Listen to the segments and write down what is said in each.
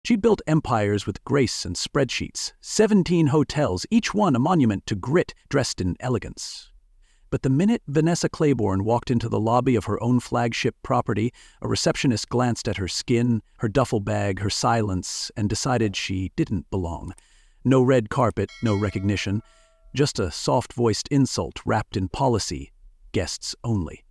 She'd built empires with grace and spreadsheets, 17 hotels, each one a monument to grit dressed in elegance. But the minute Vanessa Claiborne walked into the lobby of her own flagship property, a receptionist glanced at her skin, her duffel bag, her silence, and decided she didn't belong. No red carpet, no recognition, just a soft-voiced insult wrapped in policy, guests only.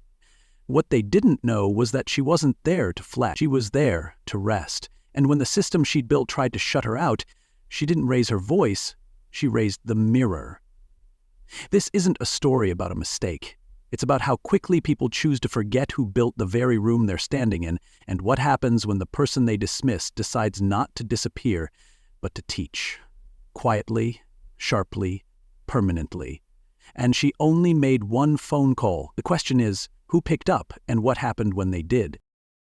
What they didn't know was that she wasn't there to flash, she was there to rest. And when the system she'd built tried to shut her out, she didn't raise her voice, she raised the mirror. This isn't a story about a mistake. It's about how quickly people choose to forget who built the very room they're standing in, and what happens when the person they dismiss decides not to disappear, but to teach. Quietly, sharply, permanently. And she only made one phone call. The question is, who picked up and what happened when they did?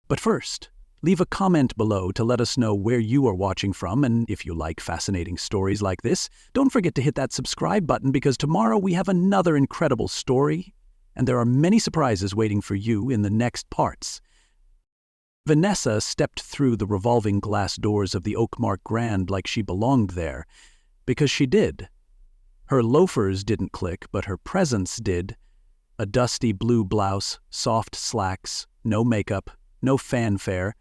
But first, leave a comment below to let us know where you are watching from, and if you like fascinating stories like this, don't forget to hit that subscribe button because tomorrow we have another incredible story, and there are many surprises waiting for you in the next parts. Vanessa stepped through the revolving glass doors of the Oakmark Grand like she belonged there, because she did. Her loafers didn't click, but her presence did. A dusty blue blouse, soft slacks, no makeup, no fanfare,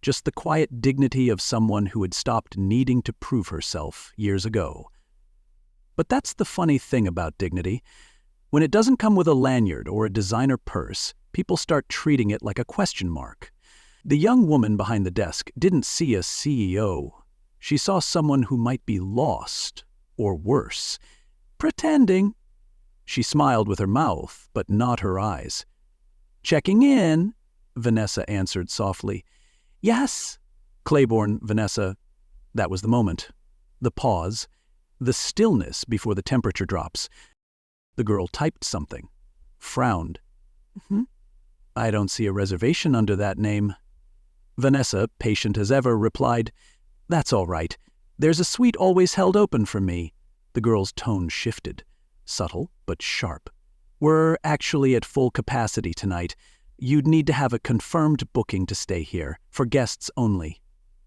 just the quiet dignity of someone who had stopped needing to prove herself years ago. But that's the funny thing about dignity. When it doesn't come with a lanyard or a designer purse, people start treating it like a question mark. The young woman behind the desk didn't see a CEO. She saw someone who might be lost, or worse, pretending. She smiled with her mouth, but not her eyes. "Checking in," Vanessa answered softly. "Yes." Claiborne, Vanessa. That was the moment. The pause. The stillness before the temperature drops. The girl typed something. Frowned. "I don't see a reservation under that name." Vanessa, patient as ever, replied, "That's all right. There's a suite always held open for me." The girl's tone shifted. Subtle, but sharp. "We're actually at full capacity tonight. You'd need to have a confirmed booking to stay here, for guests only."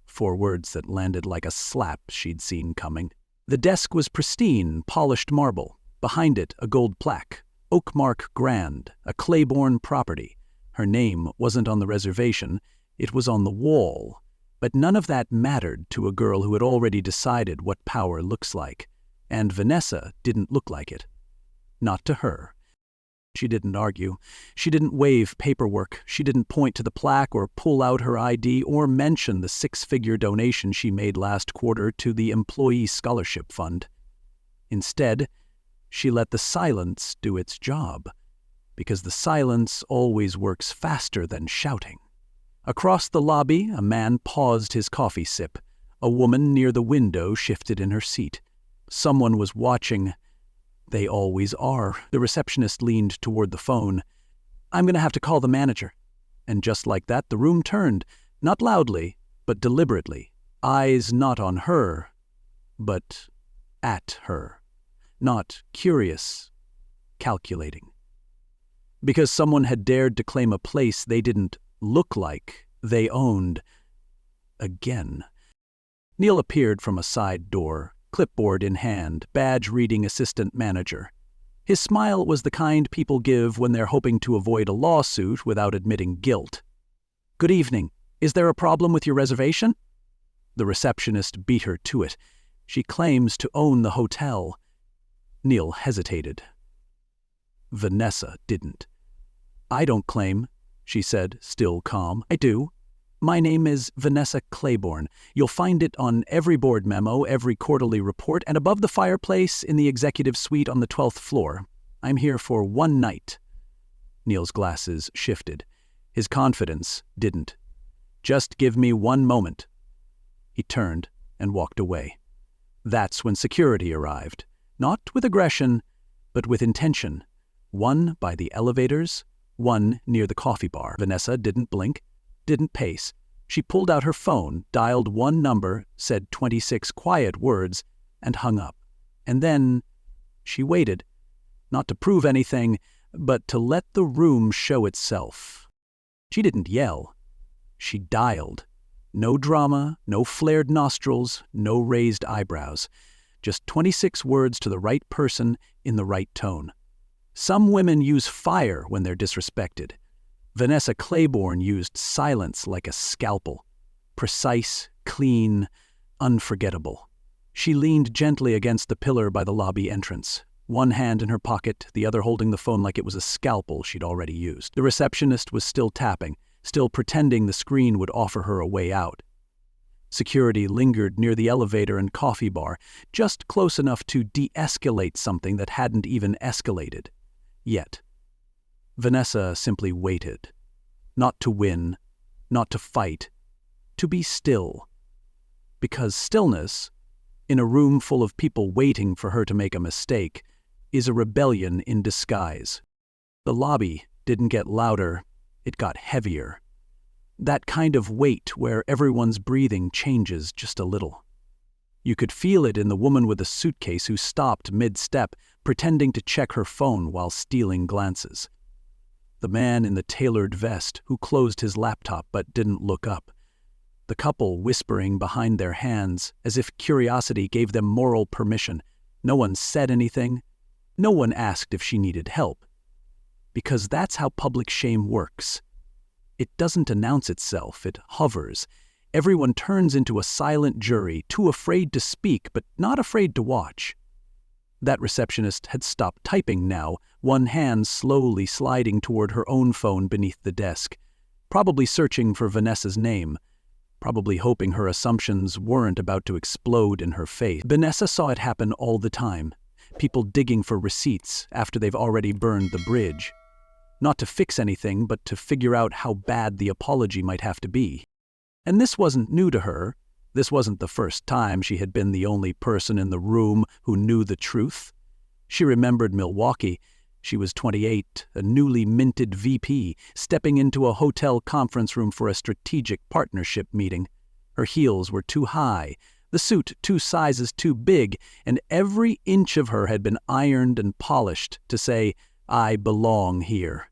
4 words that landed like a slap she'd seen coming. The desk was pristine, polished marble. Behind it, a gold plaque. Oakmark Grand, a Claiborne property. Her name wasn't on the reservation, it was on the wall. But none of that mattered to a girl who had already decided what power looks like. And Vanessa didn't look like it. Not to her. She didn't argue. She didn't wave paperwork. She didn't point to the plaque or pull out her ID or mention the 6-figure donation she made last quarter to the Employee Scholarship Fund. Instead, she let the silence do its job, because the silence always works faster than shouting. Across the lobby, a man paused his coffee sip. A woman near the window shifted in her seat. Someone was watching. They always are. The receptionist leaned toward the phone. "I'm going to have to call the manager." And just like that, the room turned, not loudly, but deliberately. Eyes not on her, but at her. Not curious, calculating. Because someone had dared to claim a place they didn't look like they owned. Again. Neil appeared from a side door, clipboard in hand, badge reading assistant manager. His smile was the kind people give when they're hoping to avoid a lawsuit without admitting guilt. "Good evening. Is there a problem with your reservation?" The receptionist beat her to it. "She claims to own the hotel." Neil hesitated. Vanessa didn't. "I don't claim," she said, still calm. "I do. My name is Vanessa Claiborne. You'll find it on every board memo, every quarterly report, and above the fireplace in the executive suite on the 12th floor. I'm here for one night." Neil's glasses shifted. His confidence didn't. "Just give me one moment." He turned and walked away. That's when security arrived. Not with aggression, but with intention. One by the elevators, one near the coffee bar. Vanessa didn't blink, didn't pace. She pulled out her phone, dialed one number, said 26 quiet words, and hung up. And then she waited, not to prove anything, but to let the room show itself. She didn't yell. She dialed. No drama, no flared nostrils, no raised eyebrows. Just 26 words to the right person in the right tone. Some women use fire when they're disrespected. Vanessa Claiborne used silence like a scalpel. Precise, clean, unforgettable. She leaned gently against the pillar by the lobby entrance, one hand in her pocket, the other holding the phone like it was a scalpel she'd already used. The receptionist was still tapping, still pretending the screen would offer her a way out. Security lingered near the elevator and coffee bar, just close enough to de-escalate something that hadn't even escalated. Yet. Vanessa simply waited. Not to win, not to fight, to be still. Because stillness, in a room full of people waiting for her to make a mistake, is a rebellion in disguise. The lobby didn't get louder, it got heavier. That kind of weight where everyone's breathing changes just a little. You could feel it in the woman with the suitcase who stopped mid-step, pretending to check her phone while stealing glances. The man in the tailored vest who closed his laptop but didn't look up. The couple whispering behind their hands as if curiosity gave them moral permission. No one said anything. No one asked if she needed help. Because that's how public shame works. It doesn't announce itself, it hovers. Everyone turns into a silent jury, too afraid to speak but not afraid to watch. That receptionist had stopped typing now, one hand slowly sliding toward her own phone beneath the desk, probably searching for Vanessa's name, probably hoping her assumptions weren't about to explode in her face. Vanessa saw it happen all the time, people digging for receipts after they've already burned the bridge. Not to fix anything, but to figure out how bad the apology might have to be. And this wasn't new to her. This wasn't the first time she had been the only person in the room who knew the truth. She remembered Milwaukee. She was 28, a newly minted VP, stepping into a hotel conference room for a strategic partnership meeting. Her heels were too high, the suit 2 sizes too big, and every inch of her had been ironed and polished to say, "I belong here."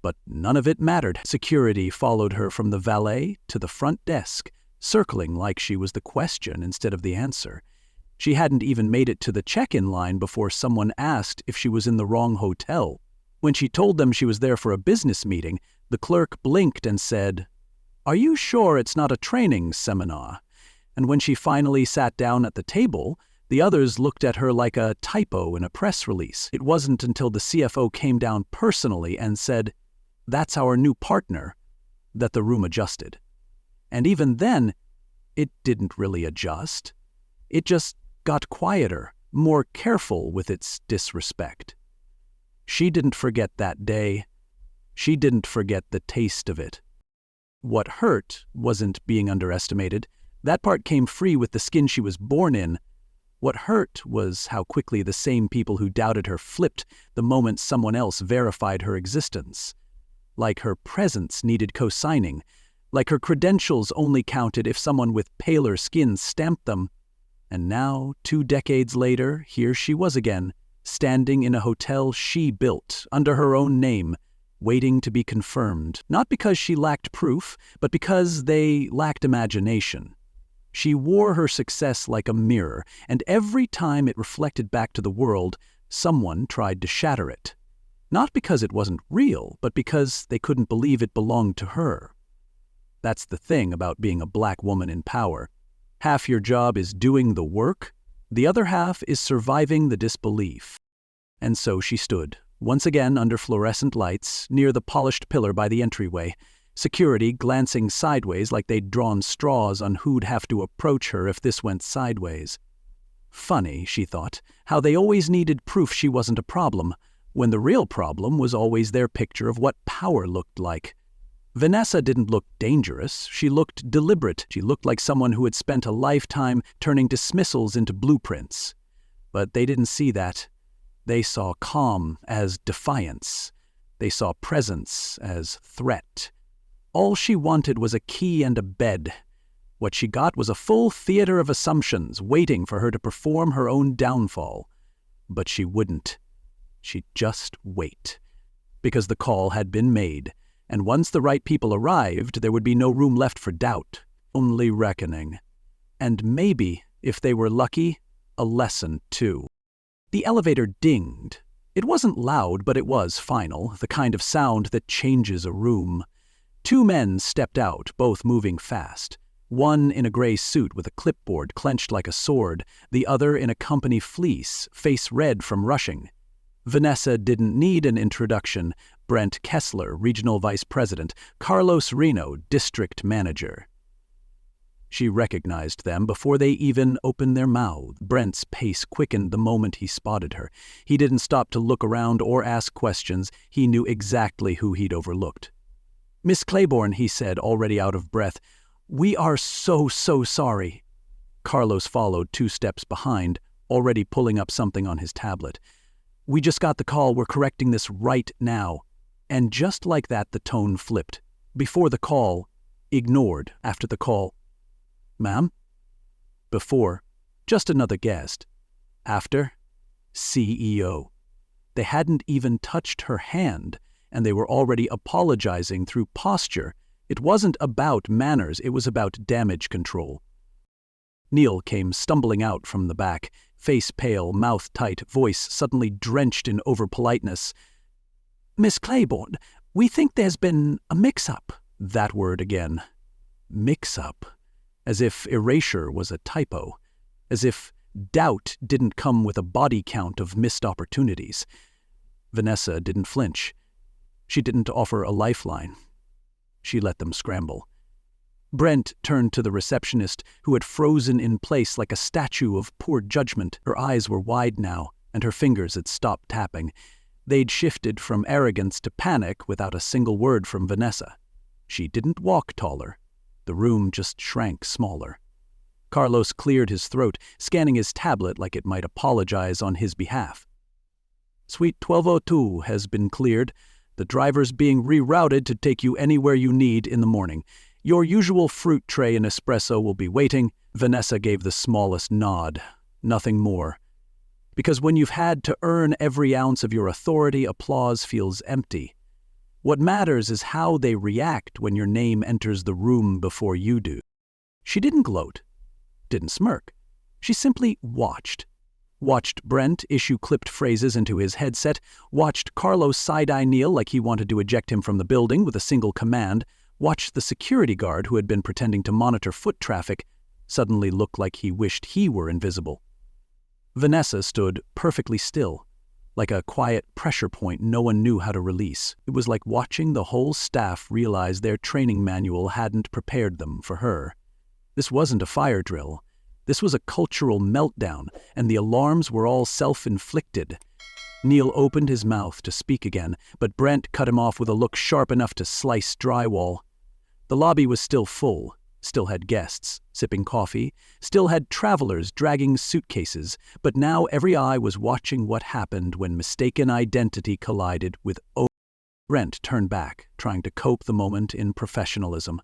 But none of it mattered. Security followed her from the valet to the front desk, circling like she was the question instead of the answer. She hadn't even made it to the check-in line before someone asked if she was in the wrong hotel. When she told them she was there for a business meeting, the clerk blinked and said, "Are you sure it's not a training seminar?" And when she finally sat down at the table, the others looked at her like a typo in a press release. It wasn't until the CFO came down personally and said, "That's our new partner," that the room adjusted. And even then, it didn't really adjust. It just got quieter, more careful with its disrespect. She didn't forget that day. She didn't forget the taste of it. What hurt wasn't being underestimated. That part came free with the skin she was born in. What hurt was how quickly the same people who doubted her flipped the moment someone else verified her existence. Like her presence needed co-signing, like her credentials only counted if someone with paler skin stamped them. And now, 2 decades later, here she was again, standing in a hotel she built under her own name, waiting to be confirmed, not because she lacked proof, but because they lacked imagination. She wore her success like a mirror, and every time it reflected back to the world, someone tried to shatter it. Not because it wasn't real, but because they couldn't believe it belonged to her. That's the thing about being a black woman in power. Half your job is doing the work, the other half is surviving the disbelief. And so she stood, once again under fluorescent lights, near the polished pillar by the entryway, security glancing sideways like they'd drawn straws on who'd have to approach her if this went sideways. Funny, she thought, how they always needed proof she wasn't a problem, when the real problem was always their picture of what power looked like. Vanessa didn't look dangerous, she looked deliberate. She looked like someone who had spent a lifetime turning dismissals into blueprints. But they didn't see that. They saw calm as defiance. They saw presence as threat. All she wanted was a key and a bed. What she got was a full theater of assumptions waiting for her to perform her own downfall. But she wouldn't. She'd just wait. Because the call had been made. And once the right people arrived, there would be no room left for doubt. only reckoning. And maybe, if they were lucky, a lesson too. The elevator dinged. It wasn't loud, but it was final, the kind of sound that changes a room. Two men stepped out, both moving fast. One in a gray suit with a clipboard clenched like a sword, the other in a company fleece, face red from rushing. Vanessa didn't need an introduction. Brent Kessler, Regional Vice President, Carlos Reno, District Manager. She recognized them before they even opened their mouths. Brent's pace quickened the moment he spotted her. He didn't stop to look around or ask questions. He knew exactly who he'd overlooked. "Miss Claiborne," he said, already out of breath, "we are so sorry." Carlos followed 2 steps behind, already pulling up something on his tablet. "We just got the call. We're correcting this right now." And just like that, the tone flipped. Before the call, ignored. After the call, "Ma'am?" Before, just another guest. After, CEO. They hadn't even touched her hand, and they were already apologizing through posture. It wasn't about manners, it was about damage control. Neil came stumbling out from the back, face pale, mouth tight, voice suddenly drenched in over-politeness. "Miss Claiborne, we think there's been a mix-up." That word again. Mix-up. As if erasure was a typo. As if doubt didn't come with a body count of missed opportunities. Vanessa didn't flinch. She didn't offer a lifeline. She let them scramble. Brent turned to the receptionist, who had frozen in place like a statue of poor judgment. Her eyes were wide now, and her fingers had stopped tapping. They'd shifted from arrogance to panic without a single word from Vanessa. She didn't walk taller. The room just shrank smaller. Carlos cleared his throat, scanning his tablet like it might apologize on his behalf. "Suite 1202 has been cleared. The driver's being rerouted to take you anywhere you need in the morning. Your usual fruit tray and espresso will be waiting." Vanessa gave the smallest nod. Nothing more. Because when you've had to earn every ounce of your authority, applause feels empty. What matters is how they react when your name enters the room before you do. She didn't gloat, didn't smirk. She simply watched. Watched Brent issue clipped phrases into his headset, watched Carlos side-eye Neil like he wanted to eject him from the building with a single command, watched the security guard who had been pretending to monitor foot traffic suddenly look like he wished he were invisible. Vanessa stood perfectly still, like a quiet pressure point no one knew how to release. It was like watching the whole staff realize their training manual hadn't prepared them for her. This wasn't a fire drill. This was a cultural meltdown, and the alarms were all self-inflicted. Neil opened his mouth to speak again, but Brent cut him off with a look sharp enough to slice drywall. The lobby was still full, still had guests sipping coffee, still had travelers dragging suitcases, but now every eye was watching what happened when mistaken identity collided with Brent turned back, trying to cope the moment in professionalism.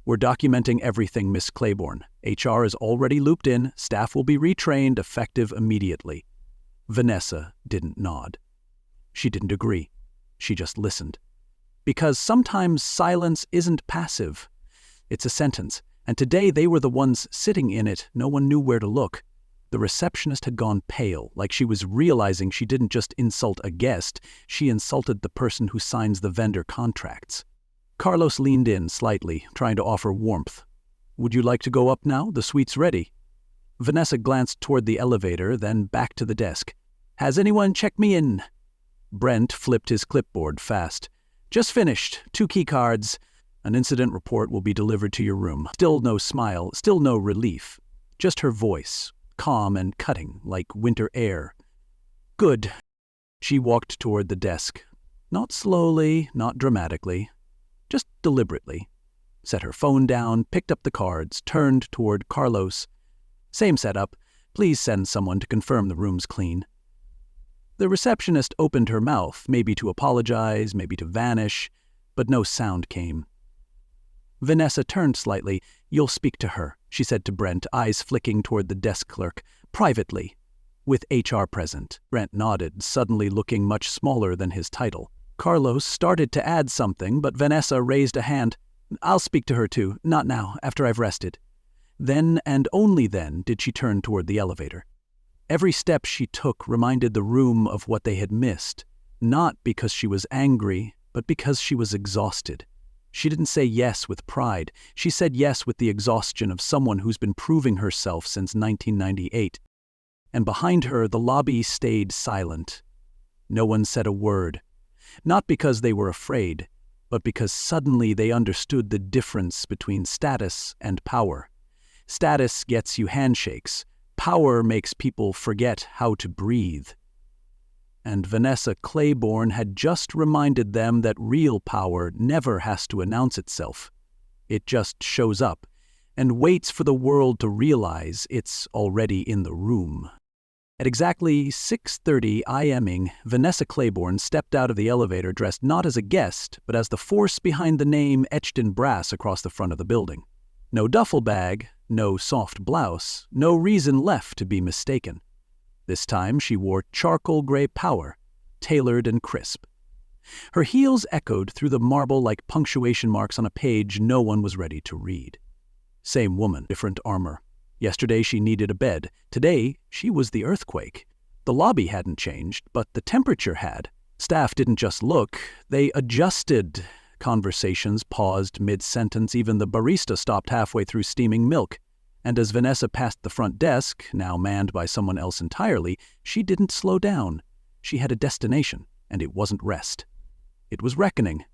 "We're documenting everything, Miss Claiborne. HR is already looped in. Staff will be retrained, effective immediately." Vanessa didn't nod. She didn't agree. She just listened. Because sometimes silence isn't passive. It's a sentence, and today they were the ones sitting in it. No one knew where to look. The receptionist had gone pale, like she was realizing she didn't just insult a guest, she insulted the person who signs the vendor contracts. Carlos leaned in slightly, trying to offer warmth. "Would you like to go up now? The suite's ready." Vanessa glanced toward the elevator, then back to the desk. "Has anyone checked me in?" Brent flipped his clipboard fast. "Just finished. 2 key cards. An incident report will be delivered to your room." Still no smile, still no relief. Just her voice, calm and cutting, like winter air. "Good." She walked toward the desk. Not slowly, not dramatically. Just deliberately. Set her phone down, picked up the cards, turned toward Carlos. "Same setup. Please send someone to confirm the room's clean." The receptionist opened her mouth, maybe to apologize, maybe to vanish, but no sound came. Vanessa turned slightly. "You'll speak to her," she said to Brent, eyes flicking toward the desk clerk. "Privately. With HR present." Brent nodded, suddenly looking much smaller than his title. Carlos started to add something, but Vanessa raised a hand. I'll speak to her too, not now, after I've rested. Then and only then did she turn toward the elevator. Every step she took reminded the room of what they had missed, not because she was angry, but because she was exhausted. She didn't say yes with pride. She said yes with the exhaustion of someone who's been proving herself since 1998. And behind her, the lobby stayed silent. No one said a word. Not because they were afraid, but because suddenly they understood the difference between status and power. Status gets you handshakes. Power makes people forget how to breathe. And Vanessa Claiborne had just reminded them that real power never has to announce itself. It just shows up and waits for the world to realize it's already in the room. At exactly 6:30 IMing, Vanessa Claiborne stepped out of the elevator dressed not as a guest, but as the force behind the name etched in brass across the front of the building. No duffel bag, no soft blouse, no reason left to be mistaken. This time she wore charcoal gray power, tailored and crisp. Her heels echoed through the marble like punctuation marks on a page no one was ready to read. Same woman, different armor. Yesterday she needed a bed. Today she was the earthquake. The lobby hadn't changed, but the temperature had. Staff didn't just look, they adjusted. Conversations paused mid-sentence. Even the barista stopped halfway through steaming milk. And as Vanessa passed the front desk, now manned by someone else entirely, she didn't slow down. She had a destination, and it wasn't rest. It was reckoning.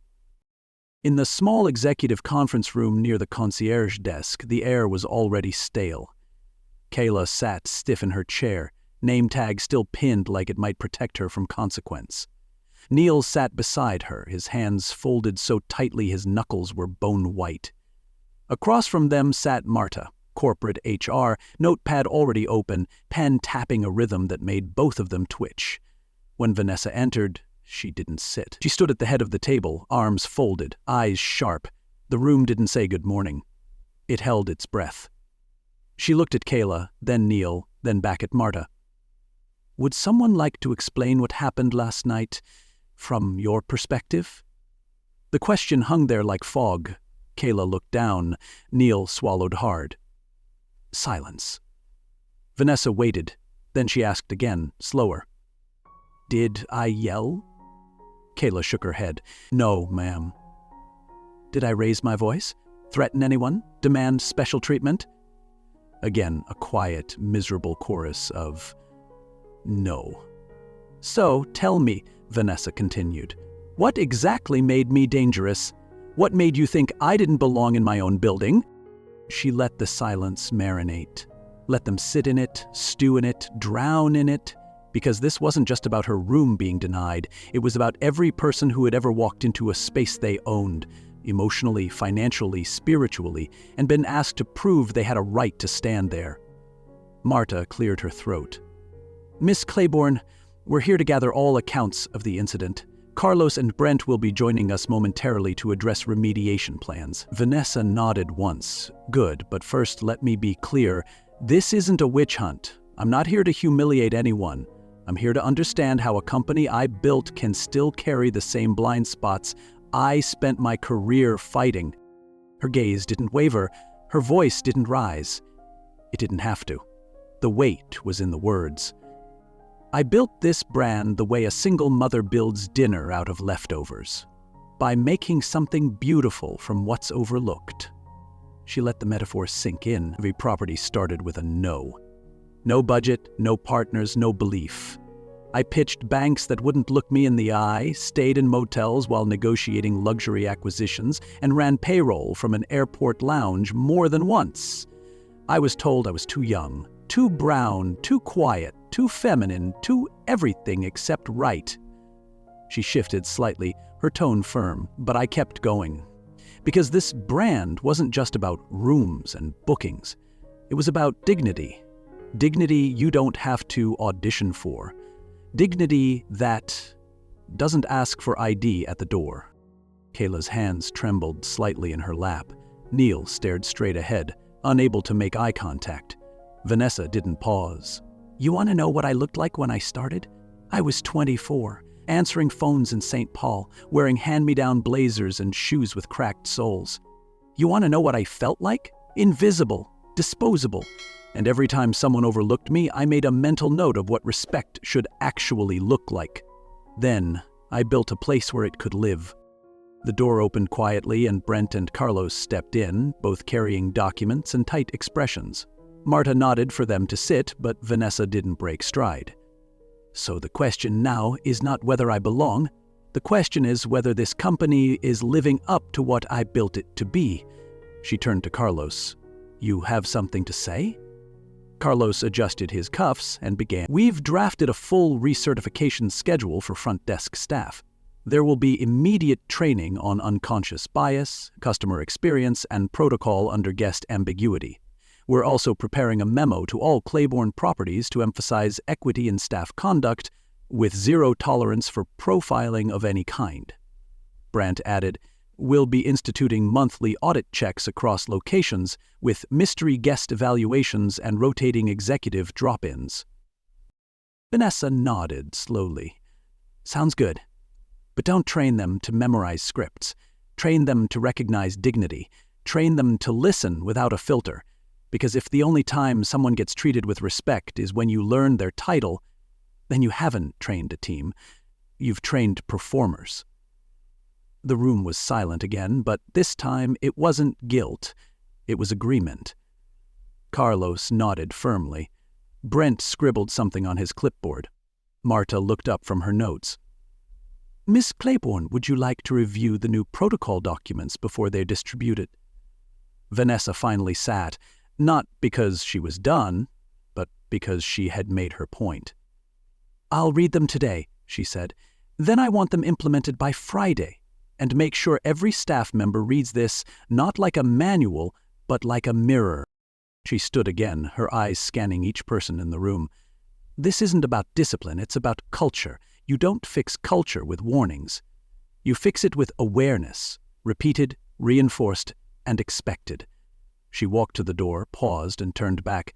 In the small executive conference room near the concierge desk, the air was already stale. Kayla sat stiff in her chair, name tag still pinned like it might protect her from consequence. Neil sat beside her, his hands folded so tightly his knuckles were bone white. Across from them sat Marta, corporate HR, notepad already open, pen tapping a rhythm that made both of them twitch. When Vanessa entered, she didn't sit. She stood at the head of the table, arms folded, eyes sharp. The room didn't say good morning. It held its breath. She looked at Kayla, then Neil, then back at Marta. Would someone like to explain what happened last night from your perspective? The question hung there like fog. Kayla looked down. Neil swallowed hard. Silence. Vanessa waited. Then she asked again, slower. Did I yell? Kayla shook her head. No, ma'am. Did I raise my voice? Threaten anyone? Demand special treatment? Again, a quiet, miserable chorus of no. So, tell me, Vanessa continued, what exactly made me dangerous? What made you think I didn't belong in my own building? She let the silence marinate. Let them sit in it, stew in it, drown in it. Because this wasn't just about her room being denied. It was about every person who had ever walked into a space they owned, emotionally, financially, spiritually, and been asked to prove they had a right to stand there. Marta cleared her throat. Miss Claiborne, we're here to gather all accounts of the incident. Carlos and Brent will be joining us momentarily to address remediation plans. Vanessa nodded once. Good, but first let me be clear. This isn't a witch hunt. I'm not here to humiliate anyone. I'm here to understand how a company I built can still carry the same blind spots I spent my career fighting. Her gaze didn't waver. Her voice didn't rise. It didn't have to. The weight was in the words. I built this brand the way a single mother builds dinner out of leftovers, by making something beautiful from what's overlooked. She let the metaphor sink in. Every property started with a no. No budget, no partners, no belief. I pitched banks that wouldn't look me in the eye, stayed in motels while negotiating luxury acquisitions, and ran payroll from an airport lounge more than once. I was told I was too young, too brown, too quiet, too feminine, too everything except right. She shifted slightly, her tone firm, but I kept going. Because this brand wasn't just about rooms and bookings. It was about dignity. Dignity you don't have to audition for. Dignity that doesn't ask for ID at the door. Kayla's hands trembled slightly in her lap. Neil stared straight ahead, unable to make eye contact. Vanessa didn't pause. You want to know what I looked like when I started? I was 24, answering phones in St. Paul, wearing hand-me-down blazers and shoes with cracked soles. You want to know what I felt like? Invisible, disposable. And every time someone overlooked me, I made a mental note of what respect should actually look like. Then, I built a place where it could live. The door opened quietly and Brent and Carlos stepped in, both carrying documents and tight expressions. Marta nodded for them to sit, but Vanessa didn't break stride. So the question now is not whether I belong. The question is whether this company is living up to what I built it to be. She turned to Carlos. You have something to say? Carlos adjusted his cuffs and began. We've drafted a full recertification schedule for front desk staff. There will be immediate training on unconscious bias, customer experience, and protocol under guest ambiguity. We're also preparing a memo to all Claiborne properties to emphasize equity in staff conduct with zero tolerance for profiling of any kind. Brandt added, we'll be instituting monthly audit checks across locations with mystery guest evaluations and rotating executive drop-ins. Vanessa nodded slowly. Sounds good. But don't train them to memorize scripts. Train them to recognize dignity. Train them to listen without a filter. Because if the only time someone gets treated with respect is when you learn their title, then you haven't trained a team. You've trained performers. The room was silent again, but this time it wasn't guilt. It was agreement. Carlos nodded firmly. Brent scribbled something on his clipboard. Marta looked up from her notes. Miss Claiborne, would you like to review the new protocol documents before they're distributed? Vanessa finally sat, not because she was done, but because she had made her point. I'll read them today, she said. Then I want them implemented by Friday, and make sure every staff member reads this not like a manual, but like a mirror. She stood again, her eyes scanning each person in the room. This isn't about discipline, it's about culture. You don't fix culture with warnings. You fix it with awareness, repeated, reinforced, and expected. She walked to the door, paused, and turned back.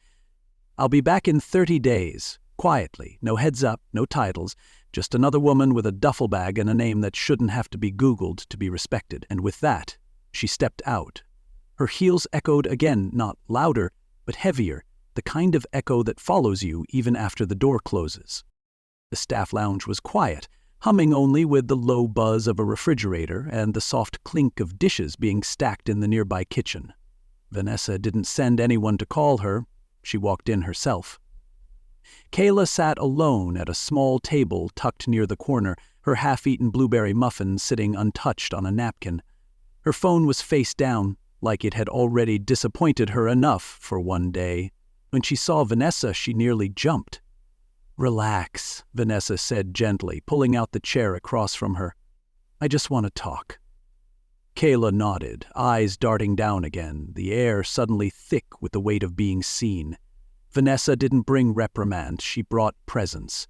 I'll be back in 30 days, quietly, no heads up, no titles, just another woman with a duffel bag and a name that shouldn't have to be Googled to be respected. And with that, she stepped out. Her heels echoed again, not louder, but heavier, the kind of echo that follows you even after the door closes. The staff lounge was quiet, humming only with the low buzz of a refrigerator and the soft clink of dishes being stacked in the nearby kitchen. Vanessa didn't send anyone to call her. She walked in herself. Kayla sat alone at a small table tucked near the corner, her half-eaten blueberry muffin sitting untouched on a napkin. Her phone was face down, like it had already disappointed her enough for one day. When she saw Vanessa, she nearly jumped. Relax, Vanessa said gently, pulling out the chair across from her. I just want to talk. Kayla nodded, eyes darting down again, the air suddenly thick with the weight of being seen. Vanessa didn't bring reprimand, she brought presence.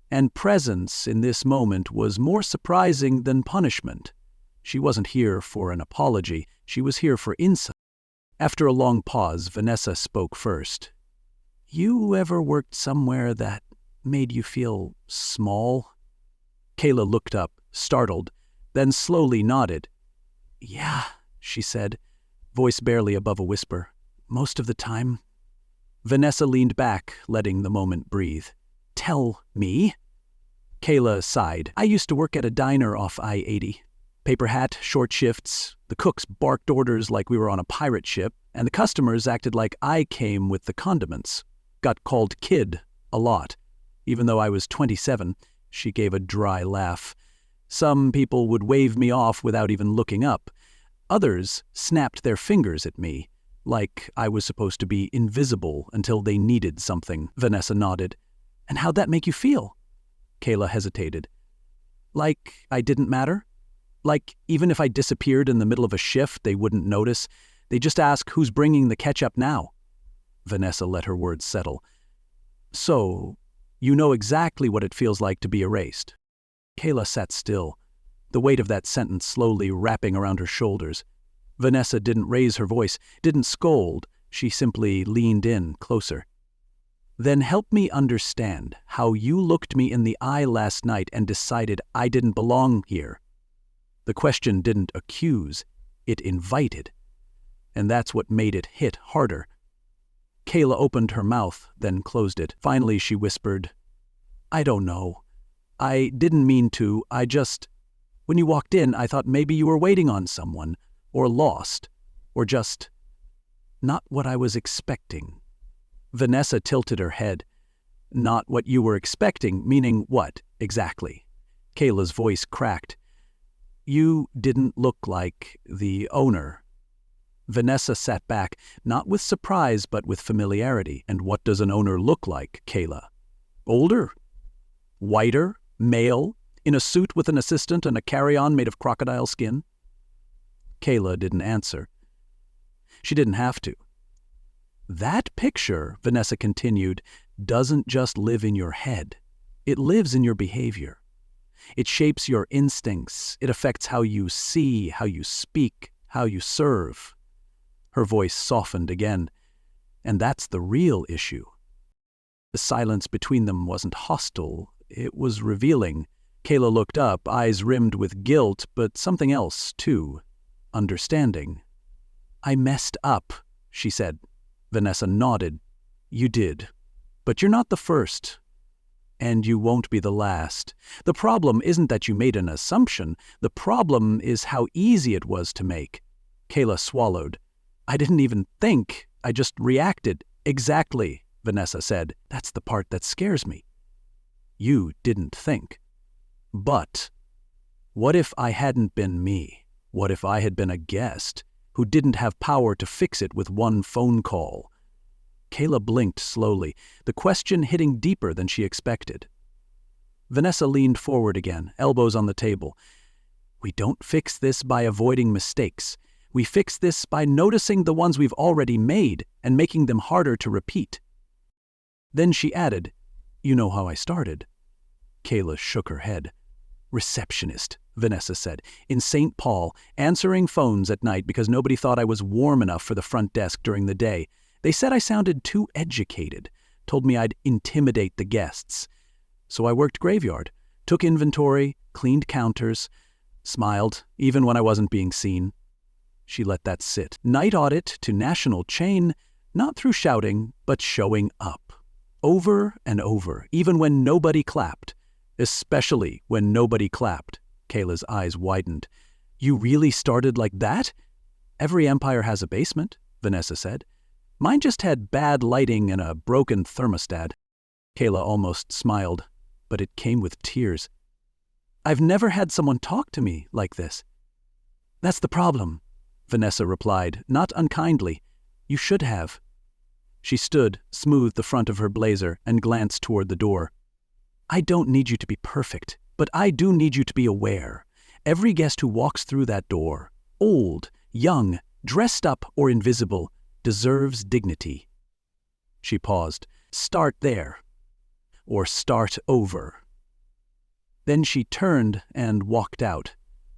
And presence in this moment was more surprising than punishment. She wasn't here for an apology, she was here for insight. After a long pause, Vanessa spoke first. You ever worked somewhere that made you feel small? Kayla looked up, startled, then slowly nodded. Yeah, she said, voice barely above a whisper. Most of the time. Vanessa leaned back, letting the moment breathe. Tell me. Kayla sighed. I used to work at a diner off I-80. Paper hat, short shifts. The cooks barked orders like we were on a pirate ship, and the customers acted like I came with the condiments. Got called kid a lot. Even though I was 27, she gave a dry laugh. Some people would wave me off without even looking up. Others snapped their fingers at me, like I was supposed to be invisible until they needed something. Vanessa nodded. And how'd that make you feel? Kayla hesitated. Like I didn't matter? Like even if I disappeared in the middle of a shift, they wouldn't notice? They'd just ask, who's bringing the ketchup now? Vanessa let her words settle. So, you know exactly what it feels like to be erased. Kayla sat still, the weight of that sentence slowly wrapping around her shoulders. Vanessa didn't raise her voice, didn't scold. She simply leaned in closer. Then help me understand how you looked me in the eye last night and decided I didn't belong here. The question didn't accuse, it invited. and that's what made it hit harder. Kayla opened her mouth, then closed it. Finally, she whispered, "I don't know. I didn't mean to. When you walked in, I thought maybe you were waiting on someone, or lost, or just not what I was expecting." Vanessa tilted her head. "Not what you were expecting, meaning what, exactly?" Kayla's voice cracked. "You didn't look like the owner." Vanessa sat back, not with surprise but with familiarity. "And what does an owner look like, Kayla? Older? Whiter? Male? In a suit with an assistant and a carry-on made of crocodile skin?" Kayla didn't answer. She didn't have to. "That picture," Vanessa continued, "doesn't just live in your head. It lives in your behavior. It shapes your instincts. It affects how you see, how you speak, how you serve." Her voice softened again. "And that's the real issue." The silence between them wasn't hostile. It was revealing. Kayla looked up, eyes rimmed with guilt, but something else, too. Understanding. "I messed up," she said. Vanessa nodded. "You did. But you're not the first. And you won't be the last. The problem isn't that you made an assumption. The problem is how easy it was to make." Kayla swallowed. "I didn't even think. I just reacted." "Exactly," Vanessa said. "That's the part that scares me. You didn't think. But what if I hadn't been me? What if I had been a guest who didn't have power to fix it with one phone call?" Kayla blinked slowly, the question hitting deeper than she expected. Vanessa leaned forward again, elbows on the table. "We don't fix this by avoiding mistakes. We fix this by noticing the ones we've already made and making them harder to repeat." Then she added, "You know how I started?" Kayla shook her head. "Receptionist," Vanessa said, "in St. Paul, answering phones at night because nobody thought I was warm enough for the front desk during the day. They said I sounded too educated, told me I'd intimidate the guests. So I worked graveyard, took inventory, cleaned counters, smiled, even when I wasn't being seen." She let that sit. "Night audit to national chain, not through shouting, but showing up. Over and over, even when nobody clapped. Especially when nobody clapped." Kayla's eyes widened. "You really started like that?" "Every empire has a basement," Vanessa said. "Mine just had bad lighting and a broken thermostat." Kayla almost smiled, but it came with tears. "I've never had someone talk to me like this." "That's the problem," Vanessa replied, not unkindly. "You should have." She stood, smoothed the front of her blazer, and glanced toward the door. "I don't need you to be perfect, but I do need you to be aware. Every guest who walks through that door, old, young, dressed up or invisible, deserves dignity." She paused. "Start there. Or start over." Then she turned and walked out,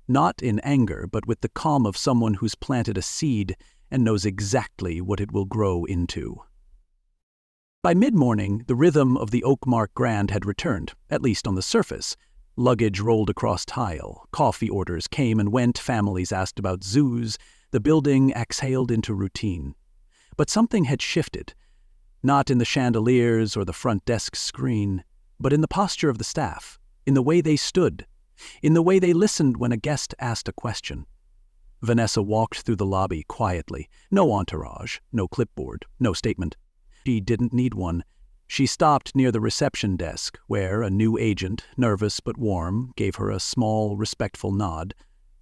not in anger, but with the calm of someone who's planted a seed and knows exactly what it will grow into. By mid-morning, the rhythm of the Oakmark Grand had returned, at least on the surface. Luggage rolled across tile, coffee orders came and went, families asked about zoos, the building exhaled into routine. But something had shifted, not in the chandeliers or the front desk screen, but in the posture of the staff, in the way they stood, in the way they listened when a guest asked a question. Vanessa walked through the lobby quietly, no entourage, no clipboard, no statement. She didn't need one. She stopped near the reception desk, where a new agent, nervous but warm, gave her a small, respectful nod.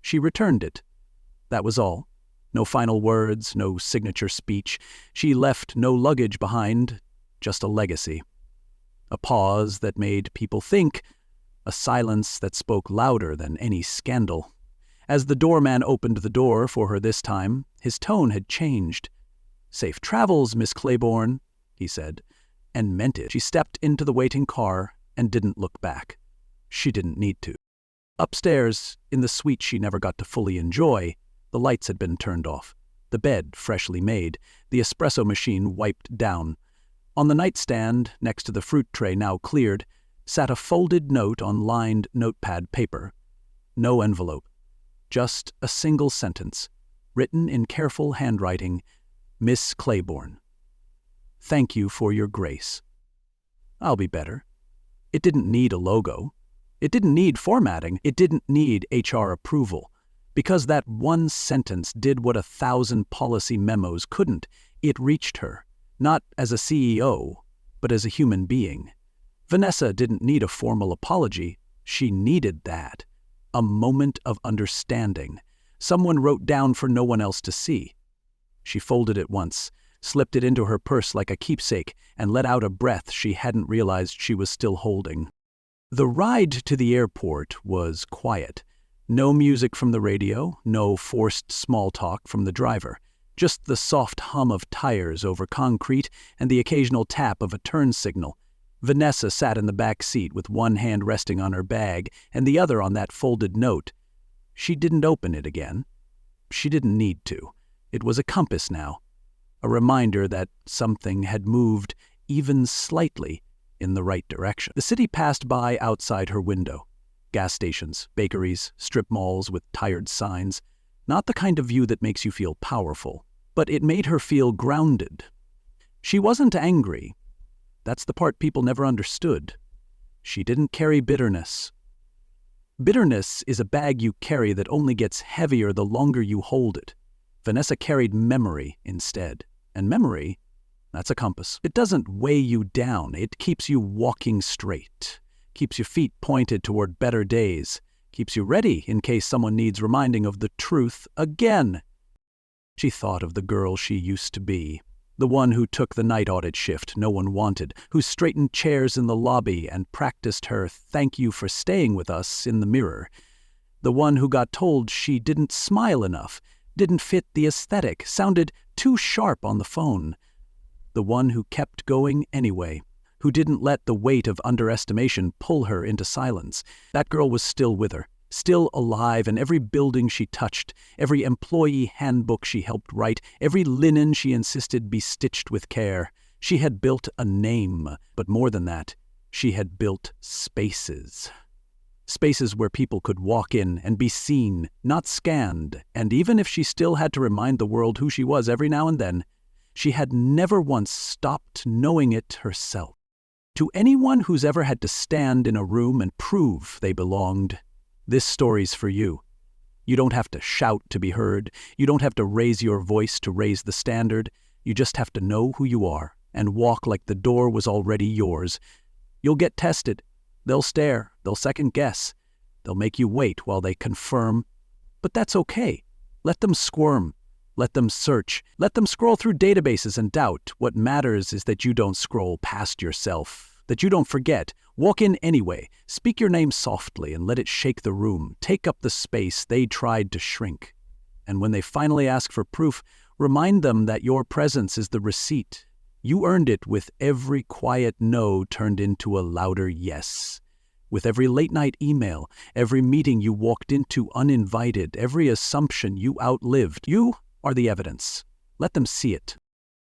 She returned it. That was all. No final words, no signature speech. She left no luggage behind, just a legacy. A pause that made people think, a silence that spoke louder than any scandal. As the doorman opened the door for her this time, his tone had changed. "Safe travels, Miss Claiborne," he said, and meant it. She stepped into the waiting car and didn't look back. She didn't need to. Upstairs, in the suite she never got to fully enjoy, the lights had been turned off, the bed freshly made, the espresso machine wiped down. On the nightstand, next to the fruit tray now cleared, sat a folded note on lined notepad paper. No envelope. Just a single sentence. written in careful handwriting, Miss Claiborne. Thank you for your grace. I'll be better. It didn't need a logo. It didn't need formatting. It didn't need HR approval. Because that one sentence did what 1,000 policy memos couldn't. It reached her, not as a CEO, but as a human being. Vanessa didn't need a formal apology. She needed that. A moment of understanding. Someone wrote down for no one else to see. She folded it once, slipped it into her purse like a keepsake, and let out a breath she hadn't realized she was still holding. The ride to the airport was quiet. No music from the radio, no forced small talk from the driver. Just the soft hum of tires over concrete and the occasional tap of a turn signal. Vanessa sat in the back seat with one hand resting on her bag and the other on that folded note. She didn't open it again. She didn't need to. It was a compass now, a reminder that something had moved, even slightly, in the right direction. The city passed by outside her window. Gas stations, bakeries, strip malls with tired signs. Not the kind of view that makes you feel powerful, but it made her feel grounded. She wasn't angry. That's the part people never understood. She didn't carry bitterness. Bitterness is a bag you carry that only gets heavier the longer you hold it. Vanessa carried memory instead. And memory, that's a compass. It doesn't weigh you down. It keeps you walking straight. Keeps your feet pointed toward better days. Keeps you ready in case someone needs reminding of the truth again. She thought of the girl she used to be. The one who took the night audit shift no one wanted, who straightened chairs in the lobby and practiced her "thank you for staying with us" in the mirror. The one who got told she didn't smile enough, didn't fit the aesthetic, sounded too sharp on the phone. The one who kept going anyway, who didn't let the weight of underestimation pull her into silence. That girl was still with her, still alive in every building she touched, every employee handbook she helped write, every linen she insisted be stitched with care. She had built a name, but more than that, she had built spaces. Spaces where people could walk in and be seen, not scanned, and even if she still had to remind the world who she was every now and then, she had never once stopped knowing it herself. To anyone who's ever had to stand in a room and prove they belonged, this story's for you. You don't have to shout to be heard. You don't have to raise your voice to raise the standard. You just have to know who you are and walk like the door was already yours. You'll get tested. They'll stare. They'll second guess. They'll make you wait while they confirm. But that's okay. Let them squirm. Let them search. Let them scroll through databases and doubt. What matters is that you don't scroll past yourself, that you don't forget. Walk in anyway. Speak your name softly and let it shake the room. Take up the space they tried to shrink. And when they finally ask for proof, remind them that your presence is the receipt. You earned it with every quiet no turned into a louder yes. With every late-night email, every meeting you walked into uninvited, every assumption you outlived. You are the evidence. Let them see it.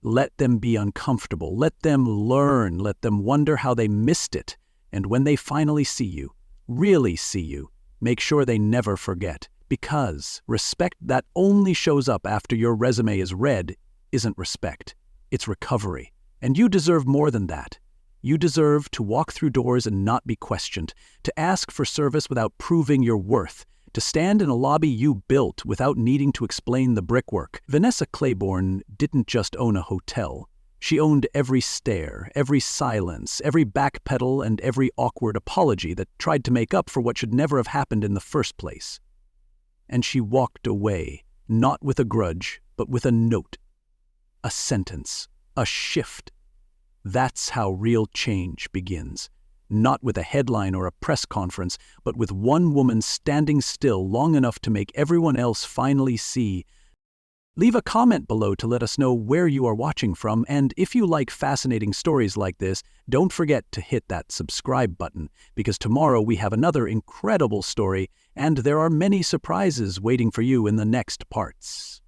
Let them be uncomfortable. Let them learn. Let them wonder how they missed it. And when they finally see you, really see you, make sure they never forget. Because respect that only shows up after your resume is read isn't respect. It's recovery. And you deserve more than that. You deserve to walk through doors and not be questioned, to ask for service without proving your worth, to stand in a lobby you built without needing to explain the brickwork. Vanessa Claiborne didn't just own a hotel. She owned every stare, every silence, every backpedal, and every awkward apology that tried to make up for what should never have happened in the first place. And she walked away, not with a grudge, but with a note. A sentence, a shift. That's how real change begins. Not with a headline or a press conference, but with one woman standing still long enough to make everyone else finally see. Leave a comment below to let us know where you are watching from, and if you like fascinating stories like this, don't forget to hit that subscribe button, because tomorrow we have another incredible story, and there are many surprises waiting for you in the next parts.